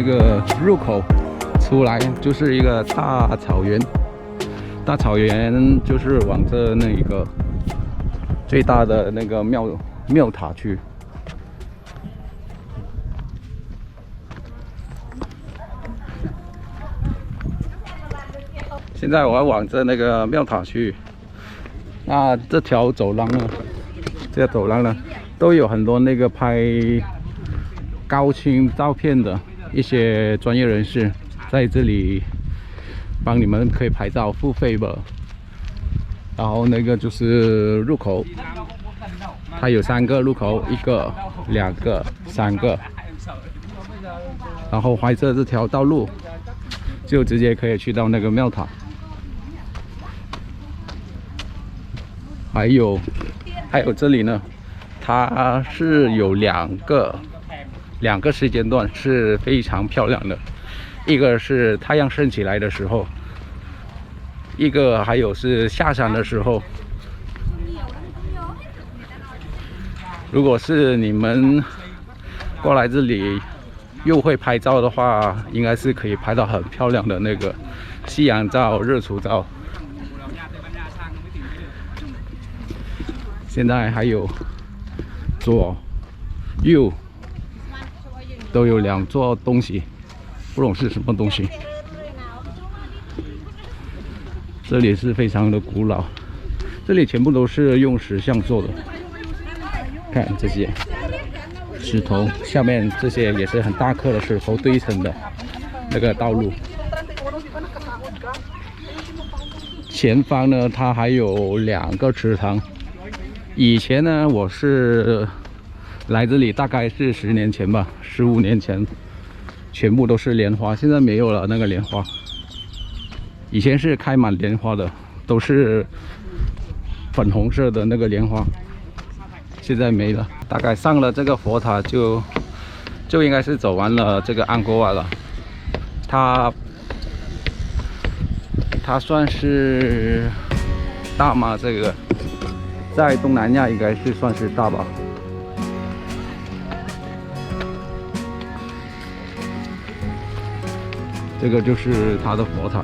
那个入口出来就是一个大草原，大草原就是往着那个最大的那个庙塔去。现在我要往着那个庙塔去。那这条走廊呢？这条走廊呢，都有很多那个拍高清照片的一些专业人士在这里帮你们可以拍照付费吧。然后那个就是入口，它有3个入口，1个、2个、3个。然后怀着这条道路，就直接可以去到那个庙塔。还有这里呢，它是有两个时间段是非常漂亮的，一个是太阳升起来的时候，一个还有是下山的时候。如果是你们过来这里又会拍照的话，应该是可以拍到很漂亮的那个夕阳照、日出照。现在还有左右都有2座东西，不懂是什么东西。这里是非常的古老，这里全部都是用石像做的。看这些石头，下面这些也是很大颗的石头堆成的那个道路。前方呢，它还有2个池塘。以前呢，我是来这里大概是10年前吧，15年前，全部都是莲花，现在没有了那个莲花。以前是开满莲花的，都是粉红色的那个莲花，现在没了。大概上了这个佛塔就应该是走完了这个安国瓦了。它算是大吗？这个在东南亚应该是算是大吧。这个就是它的佛塔。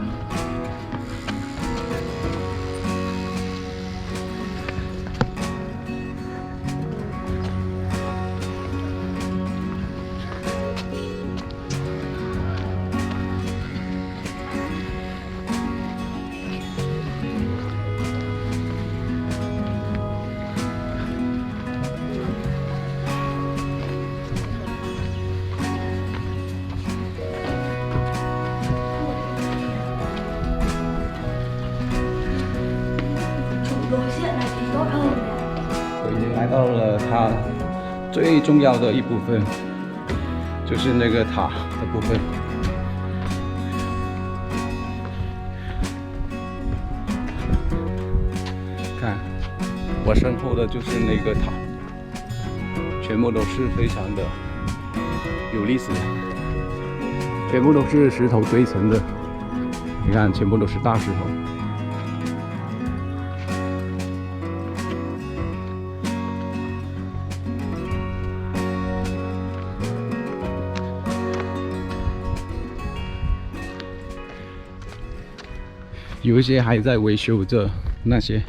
我已经来到了它最重要的一部分，就是那个塔的部分。看，我身后的就是那个塔，全部都是非常的有历史，全部都是石头堆成的。你看，全部都是大石头。有一些还在维修着，那些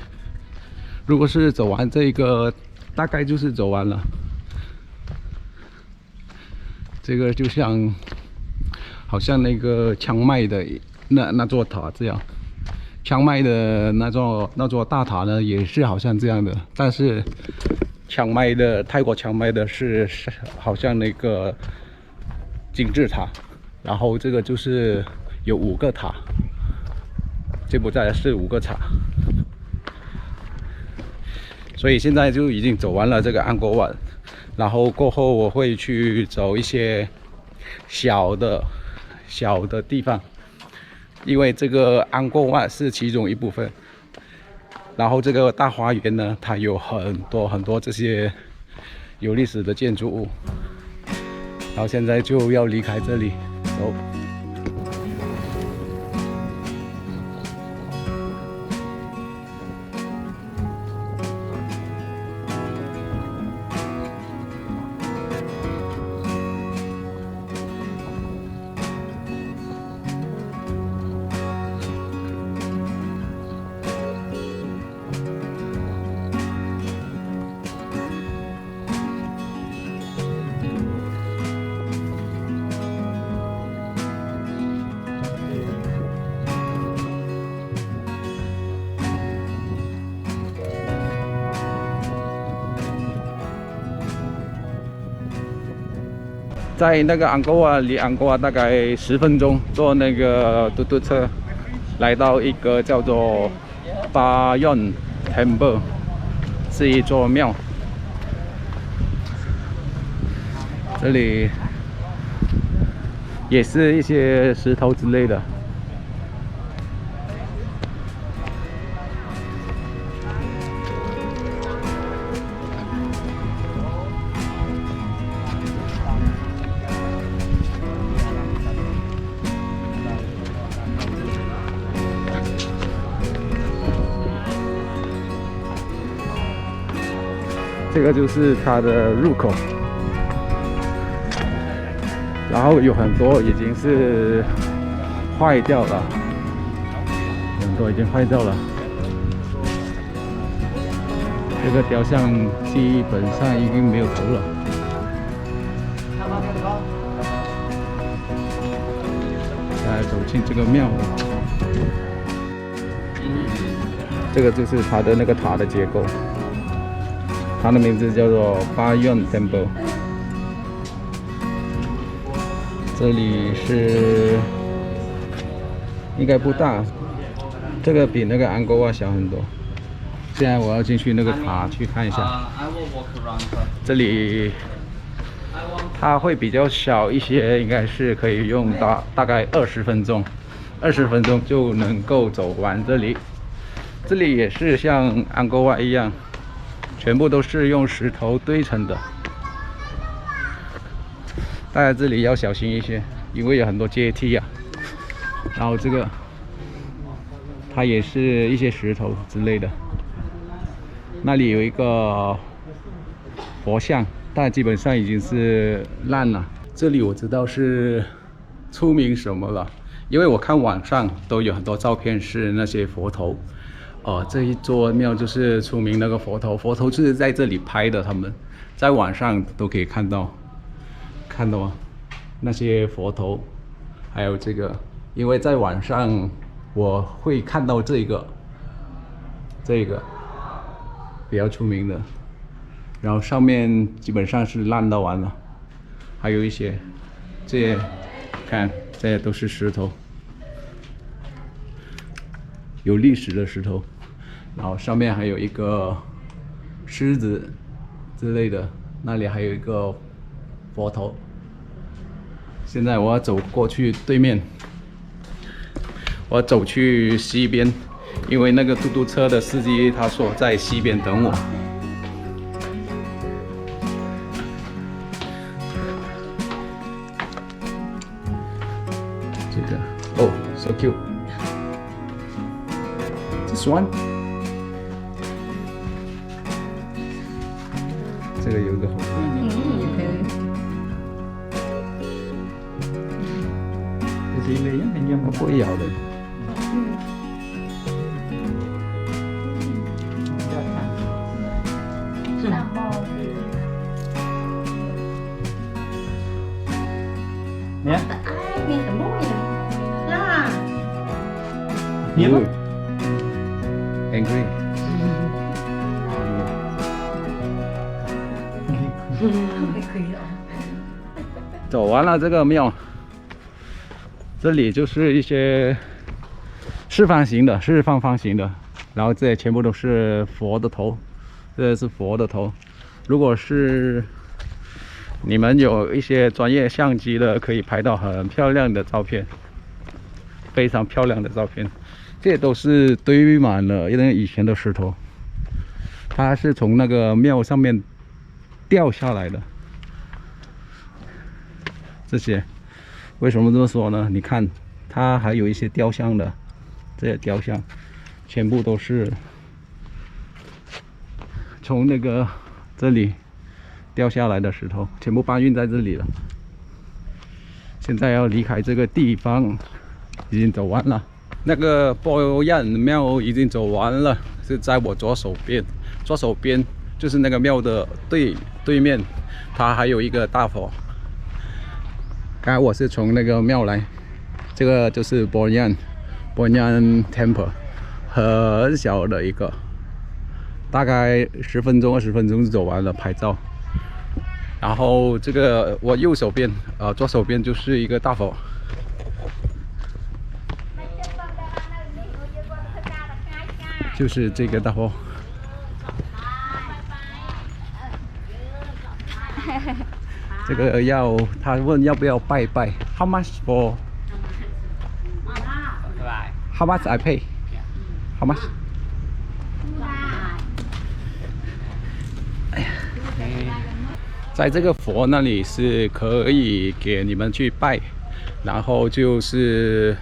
如果是走完这个，大概就是走完了。这个就像好像那个清迈的那座塔这样，清迈的那座大塔呢，也是好像这样的，但是泰国清迈的是好像那个金字塔，然后这个就是有5个塔。柬埔寨是5个塔，所以现在就已经走完了这个安国瓦，然后过后我会去走一些小的地方，因为这个安国瓦是其中一部分，然后这个大花园呢，它有很多这些有历史的建筑物，然后现在就要离开这里走。在那个安哥瓦，离安哥瓦大概10分钟，坐那个嘟嘟车，来到一个叫做巴yon Temple， 是一座庙。这里也是一些石头之类的。这个就是它的入口，然后有很多已经是坏掉了，很多已经坏掉了。这个雕像基本上已经没有头了。来走进这个庙，这个就是它的那个塔的结构。它的名字叫做巴yon Temple。这里是应该不大，这个比那个安哥瓦小很多。现在我要进去那个塔去看一下。这里它会比较小一些，应该是可以用大概20分钟，20分钟就能够走完这里。这里也是像安哥瓦一样。全部都是用石头堆成的，大家这里要小心一些，因为有很多阶梯啊。然后这个它也是一些石头之类的。那里有一个佛像，但基本上已经是烂了。这里我知道是出名什么了，因为我看网上都有很多照片是那些佛头。这一座庙就是出名那个佛头，佛头就是在这里拍的，他们在网上都可以看到吗？那些佛头，还有这个，因为在网上我会看到这个比较出名的，然后上面基本上是烂到完了，还有一些，这些看这些都是石头，有历史的石头。然后上面还有一个狮子之类的，那里还有一个佛头。现在我要走过去对面，我要走去西边，因为那个嘟嘟车的司机他说在西边等我。这个哦 ，so cute。This one。这个有一个好看，这是类人家不会咬的。是吗？你看，哎，你怎么会呀？你不 angry。可以的。走完了这个庙，这里就是一些四方形的，然后这全部都是佛的头，这是佛的头。如果是你们有一些专业相机的，可以拍到很漂亮的照片，非常漂亮的照片。这都是堆满了那以前的石头，它是从那个庙上面掉下来的。这些为什么这么说呢？你看，它还有一些雕像的，这些雕像全部都是从那个这里掉下来的石头，全部搬运在这里了。现在要离开这个地方，已经走完了。那个波亚庙已经走完了，是在我左手边，就是那个庙的对面，它还有一个大佛。刚才我是从那个庙来，这个就是 Boryan Temple， 很小的一个，大概10分钟、20分钟就走完了，拍照。然后这个我右手边，左手边就是一个大佛，就是这个大佛。这个他问要不要拜拜 ？How much for? How much I pay? How much? 在这个佛那里是可以给你们去拜，然后就是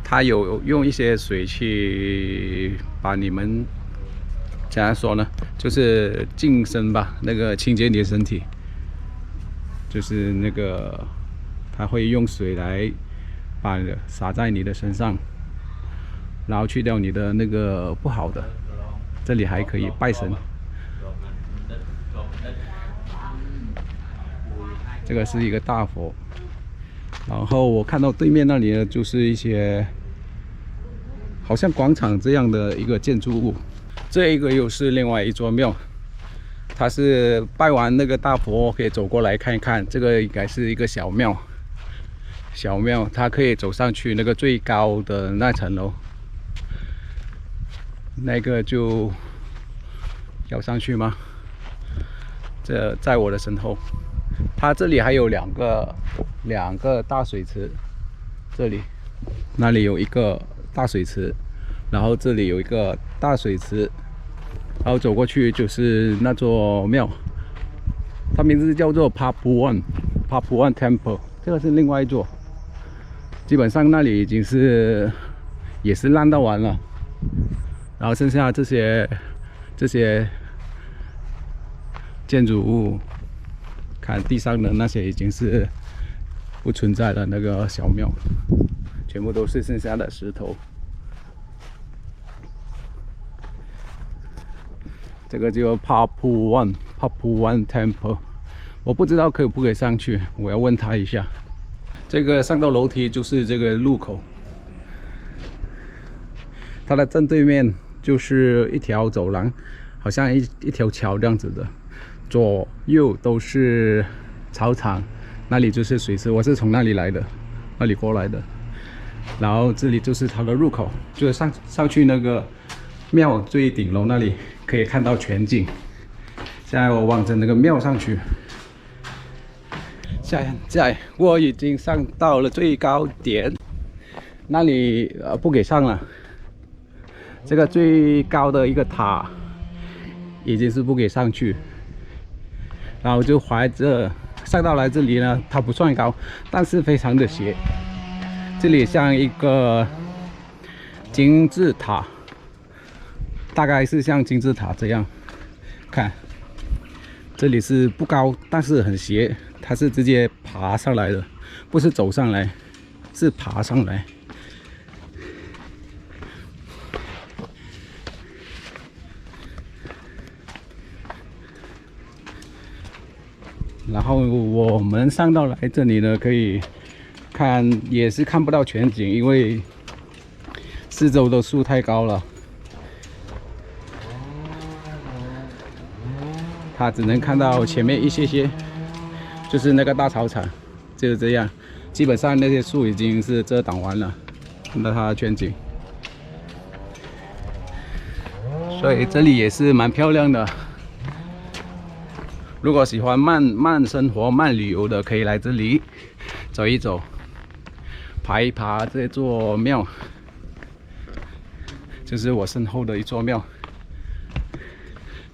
他有用一些水去把你们怎样说呢？就是净身吧，那个清洁你的身体，就是那个他会用水来把洒在你的身上，然后去掉你的那个不好的。这里还可以拜神。这个是一个大佛，然后我看到对面那里呢，就是一些好像广场这样的一个建筑物。这一个又是另外一座庙，它是拜完那个大佛可以走过来看一看。这个应该是一个小庙，它可以走上去那个最高的那层楼，那个就要上去吗？这在我的身后。它这里还有两个大水池，那里有一个大水池，然后这里有一个大水池，然后走过去就是那座庙，它名字叫做 Papuan Temple， 这个是另外一座。基本上那里已经也是烂到完了，然后剩下这些建筑物。看地上的那些已经是不存在了，那个小庙全部都是剩下的石头。这个就 Papuan Temple， 我不知道可不可以上去，我要问他一下。这个上到楼梯就是这个入口，它的正对面就是一条走廊，好像一条桥这样子的。左右都是草场，那里就是水池，我是从那里来的，那里过来的。然后这里就是它的入口，就是上去那个庙最顶楼那里可以看到全景。现在我往着那个庙上去，现在我已经上到了最高点，那里不给上了。这个最高的一个塔已经是不给上去。然后就怀着上到来这里呢，它不算高，但是非常的斜。这里像一个金字塔，大概是像金字塔这样。看，这里是不高，但是很斜，它是直接爬上来的，不是走上来，是爬上来。然后我们上到来这里呢，可以看也是看不到全景，因为四周的树太高了，它只能看到前面一些，就是那个大草场，就是这样。基本上那些树已经是遮挡完了，看到它的全景，所以这里也是蛮漂亮的。如果喜欢慢生活、慢旅游的，可以来这里走一走，爬一爬这座庙，就是我身后的一座庙。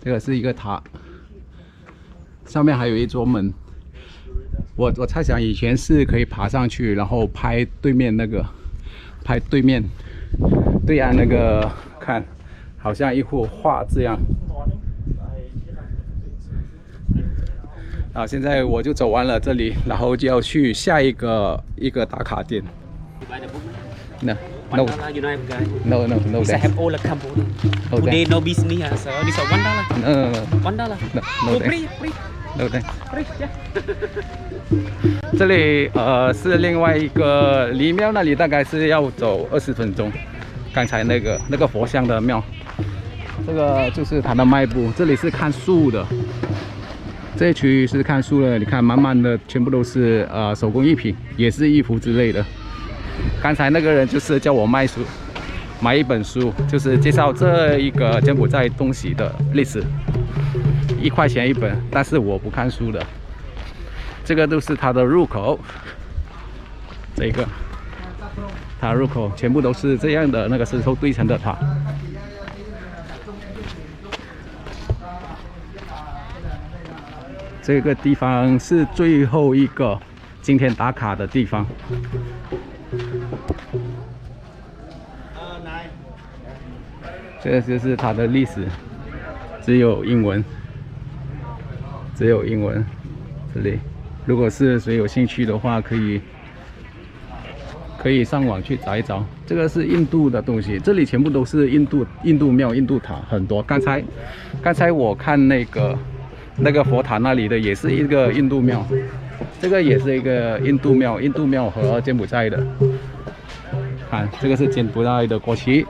这个是一个塔，上面还有一座门。我猜想以前是可以爬上去，然后拍对面那个，对岸那个，看，好像一幅画这样。现在我就走完了这里，然后就要去下一个打卡点。No. $1 you know guys. No. This I have all the Cambodia. Today no business, so this is $1. No. $1. No. Free. No. Free. Yeah. 这里是另外一个离庙那里大概是要走20分钟。刚才那个佛像的庙，这个就是它的迈步。这里是看树的，这一区是看书了，你看满满的全部都是手工艺品，也是衣服之类的。刚才那个人就是叫我卖书，买一本书，就是介绍这一个柬埔寨东西的历史，1块钱一本，但是我不看书的。这个都是它的入口，这个它入口全部都是这样的那个石头堆成的塔。这个地方是最后一个今天打卡的地方。这就是它的历史，只有英文，只有英文。这里，如果是谁有兴趣的话，可以上网去找一找。这个是印度的东西，这里全部都是印度庙、印度塔，很多。刚才我看那个佛塔那里的也是一个印度庙，这个也是一个印度庙和柬埔寨的。看，这个是柬埔寨的国旗，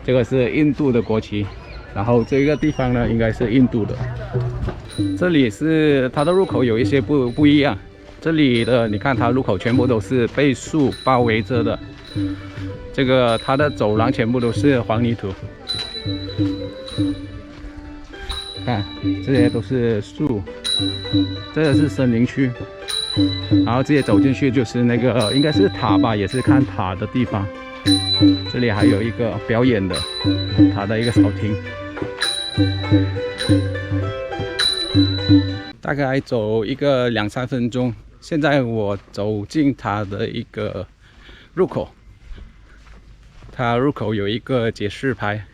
这个是印度的国旗，然后这个地方呢应该是印度的。这里是它的入口有一些不一样，这里的你看它入口全部都是被树包围着的，这个它的走廊全部都是黄泥土。看，这些都是树，这个是森林区，然后直接走进去就是那个应该是塔吧，也是看塔的地方。这里还有一个表演的塔的一个草亭。大概走一个2-3分钟，现在我走进它的一个入口，它入口有一个指示牌，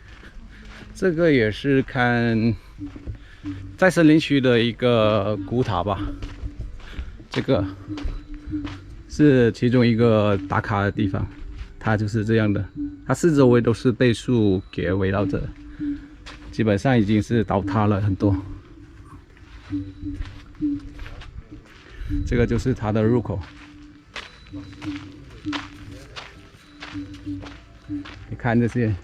这个也是看在森林区的一个古塔吧，这个是其中一个打卡的地方，它就是这样的，它四周围都是被树给围绕着，基本上已经是倒塌了很多。这个就是它的入口，你看这些，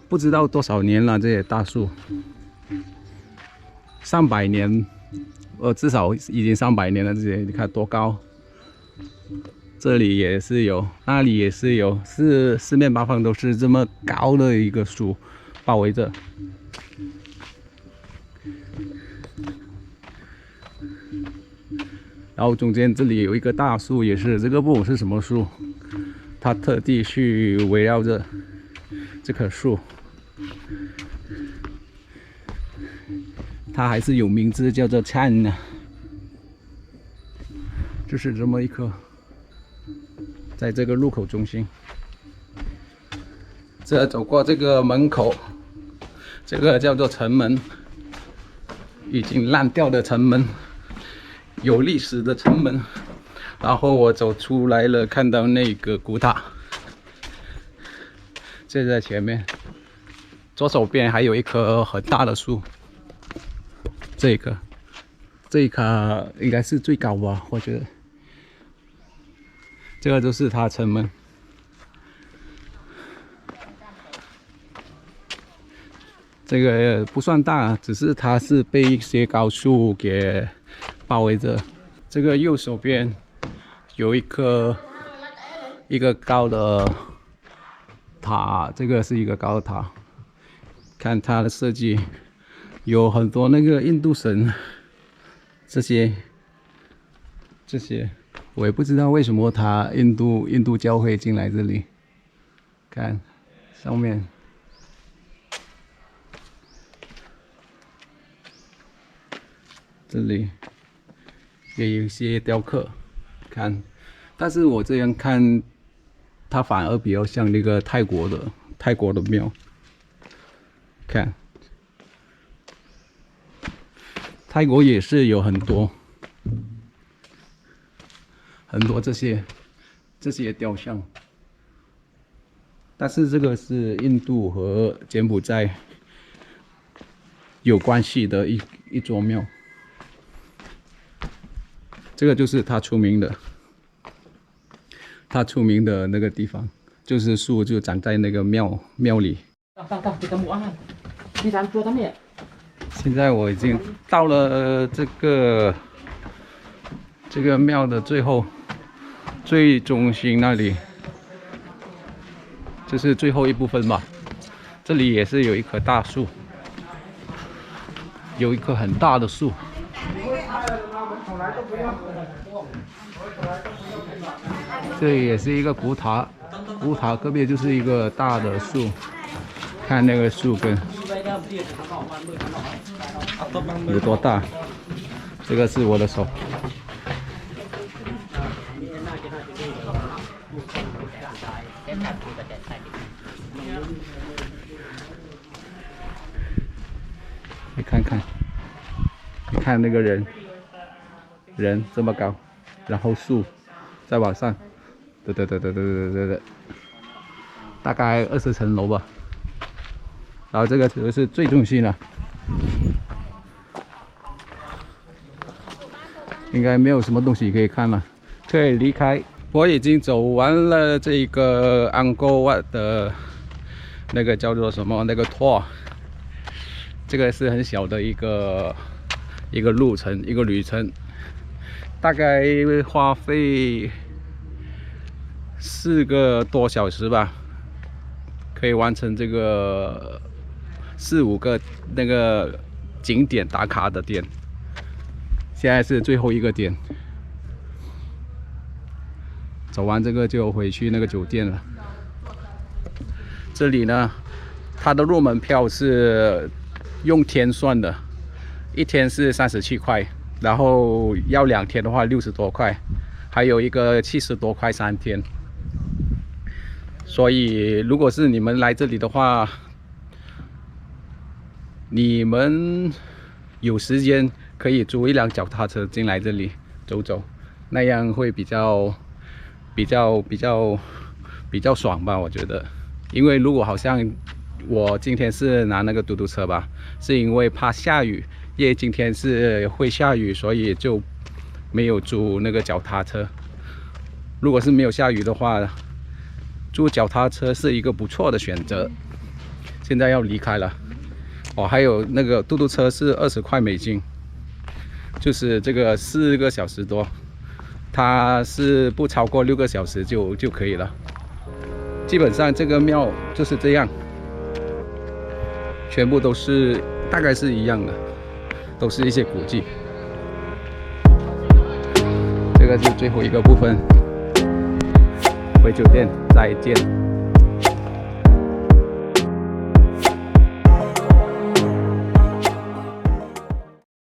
不知道多少年了，这些大树，上百年，至少已经300年了。这些你看多高，这里也是有，那里也是有，是四面八方都是这么高的一个树包围着。然后中间这里有一个大树，也是这个不懂是什么树，它特地去围绕着这棵树，它还是有名字，叫做灿呢。就是这么一棵，在这个入口中心，这走过这个门口，这个叫做城门，已经烂掉的城门。有历史的城门，然后我走出来了，看到那个古塔，就在前面，左手边还有一棵很大的树，这一棵应该是最高吧，我觉得，这个就是它城门。这个不算大，只是它是被一些高树给包围着。这个右手边有一个高的塔，这个是一个高的塔。看它的设计，有很多那个印度神，这些我也不知道为什么它印度教会进来这里。看上面。这里也有一些雕刻，看，但是我这样看，它反而比较像那个泰国的庙。看，泰国也是有很多这些雕像，但是这个是印度和柬埔寨有关系的一座庙。这个就是它出名的那个地方，就是树就长在那个庙里。现在我已经到了这个庙的最中心那里，这是最后一部分吧。这里也是有一棵大树，有一棵很大的树。这里也是一个古塔，古塔隔壁就是一个大的树，看那个树根有多大。这个是我的手。你看看，你看那个人这么高，然后树再往上，对，大概20层楼吧。然后这个就是最中心了，应该没有什么东西可以看了，可以离开。我已经走完了这个安哥瓦的那个叫做什么那个 tour， 这个是很小的一个路程，一个旅程，大概花费4个多小时吧，可以完成这个4、5个那个景点打卡的点。现在是最后一个点，走完这个就回去那个酒店了。这里呢，它的入门票是用天算的，1天是37块，然后要2天的话60多块，还有一个70多块3天。所以如果是你们来这里的话，你们有时间可以租一辆脚踏车进来这里走走，那样会比较爽吧，我觉得。因为如果好像我今天是拿那个嘟嘟车吧，是因为怕下雨，因为今天是会下雨，所以就没有租那个脚踏车。如果是没有下雨的话，租脚踏车是一个不错的选择。现在要离开了哦，还有那个嘟嘟车是20块美金，就是这个4个小时多，它是不超过6个小时就可以了。基本上这个庙就是这样，全部都是大概是一样的，都是一些古迹。这个是最后一个部分，回酒店再见。